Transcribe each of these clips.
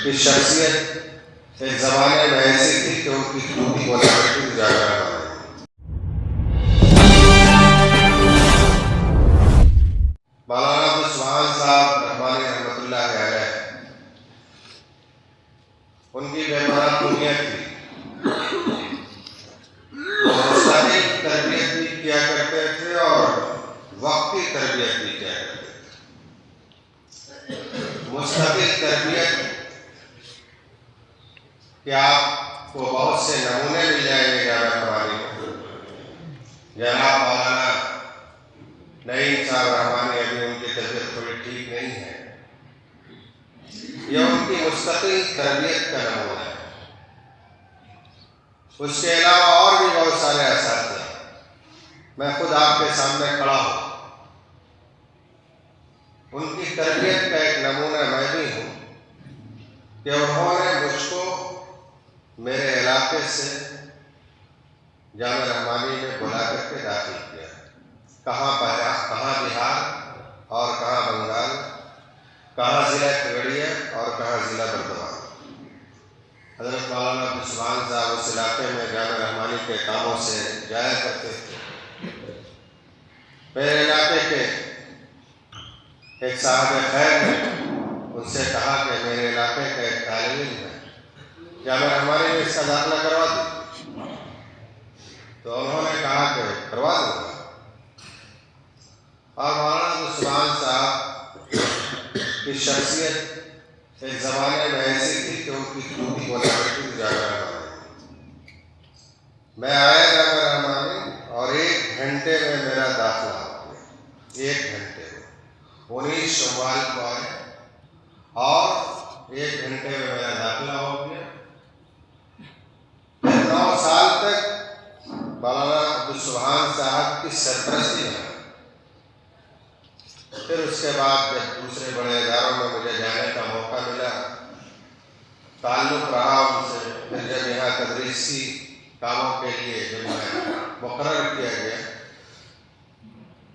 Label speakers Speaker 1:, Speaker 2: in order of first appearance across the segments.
Speaker 1: کی شخصیت ایک زمانے میں ایسی تھی کہ ان کی ٹوٹی کو اجاگر ہے۔ مولانا عبدالسبحان صاحب رحمانی رحمۃ اللہ علیہ، ان کی بے پناہ قومیت تھی، وہ مستقل تربیت بھی کیا کرتے تھے اور وقتی تربیت بھی کیا کرتے تھے۔ مستقل تربیت کہ آپ کو بہت سے نمونے مل جائیں گے جامعہ رحمانی میں۔ جناب مولانا نعیم صاحب رحمانی، ابھی ان کی طبیعت تھوڑی ٹھیک نہیں ہے، یہ ان کی مستقل تربیت کا نمونہ ہے۔ اس کے علاوہ اور بھی بہت سارے اساتذہ، میں خود آپ کے سامنے کھڑا ہوں، ان کی تربیت کا ایک نمونہ میں بھی ہوں کہ انہوں نے مجھ کو میرے علاقے سے جامعہ رحمانی میں بلا کر کے داخل کیا، کہاں بہار اور کہاں بنگال، کہاں ضلع کھگڑیا اور کہاں ضلع بردوان۔ حضرت مولانا عبدالسبحان صاحب اس علاقے میں جامعہ رحمانی کے کاموں سے جایا کرتے تھے۔ میرے علاقے کے ایک صاحب خیر نے ان سے کہا کہ میرے علاقے کا ایک طالب علم ہے، جامعہ رحمانی میں اس کا داخلہ کروا دیں، تو انہوں نے کہا کہ کروا دوں گا۔ اور مولانا عبدالسبحان صاحب کی شخصیت ایک زمانے میں ایسی تھی کہ ان کی ٹوٹی کو اجاگر ہے۔ میں آیا جامعہ رحمانی اور 1 گھنٹے میں میرا داخلہ ہو گیا، 1 گھنٹے میں 19 شوال کو آئے اور 1 گھنٹے میں میرا داخلہ ہو گیا۔ 9 سال تک مولانا عبدالسبحان صاحب کی سرپرستی میں، پھر اس کے بعد جب دوسرے بڑے اداروں میں مجھے جانے کا موقع ملا، تعلق رہا ان سے، پھر جب یہاں تدریسی کاموں کے لیے جب میں مقرر کیا گیا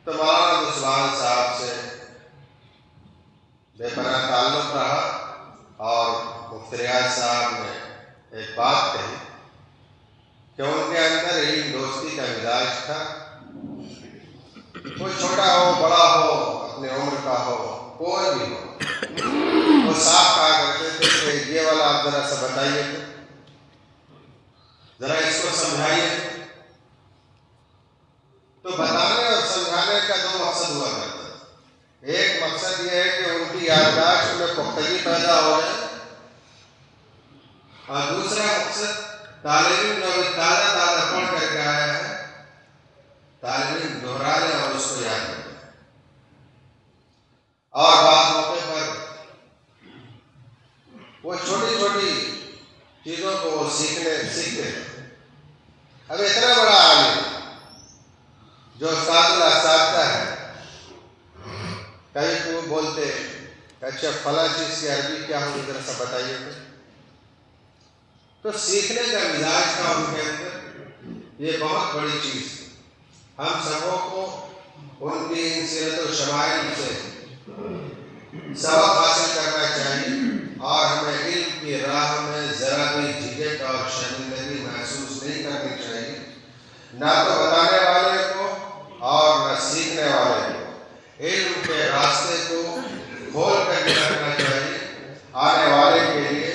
Speaker 1: تو مولانا عبدالسبحان صاحب سے بے پناہ تعلق رہا، اور مفتی ریاض صاحب نے ایک بات کہی کہ ان کے اندر علم دوستی کا مزاج تھا، کوئی چھوٹا ہو بڑا ہو اپنے عمر کا ہو کوئی بھی ہو، وہ صاف کہا کرتے تھے کہ یہ والا آپ ذرا سا بتائیے، ذرا اس کو سمجھائیے۔ تو بتانے اور سمجھانے کا 2 مقصد ہوا کرتا ہے۔ ایک مقصد یہ ہے کہ ان کی یادداشت میں پختگی پیدا ہو جائے، اور دوسرا مقصد طالب علم جو تازہ پڑھ کر کے آیا ہے، طالب علم دہرا لے اور اس کو یاد کرے، اور بعض موقع پر وہ چھوٹی چھوٹی چیزوں کو وہ سیکھتے ہیں۔ اب اتنا بڑا عالم جو استاد الاساتذہ ہے، کئی کو بولتے اچھا فلاں چیز کی عربی کیا ہوگی ذرا سا بتائیے، تو سیکھنے کا مزاج تھا ان کے اندر، یہ بہت بڑی چیز ہے۔ ہم سبوں کو ان کی ان سیرت و شمائل سے سبق حاصل کرنا چاہیے، اور ہمیں علم کی راہ میں ذرا بھی جھجک اور شرمندگی محسوس نہیں کرنی چاہیے، نہ تو بتانے والے کو اور نہ سیکھنے والے کو۔ علم کے راستے کو کھول کر کے رکھنا چاہیے آنے والے کے لیے،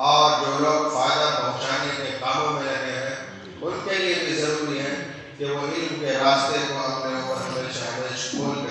Speaker 1: اور جو لوگ فائدہ پہنچانے کے کاموں میں لگے ہیں ان کے لیے بھی ضروری ہے کہ وہ علم کے راستے کو اپنے اوپر ہمیشہ کھول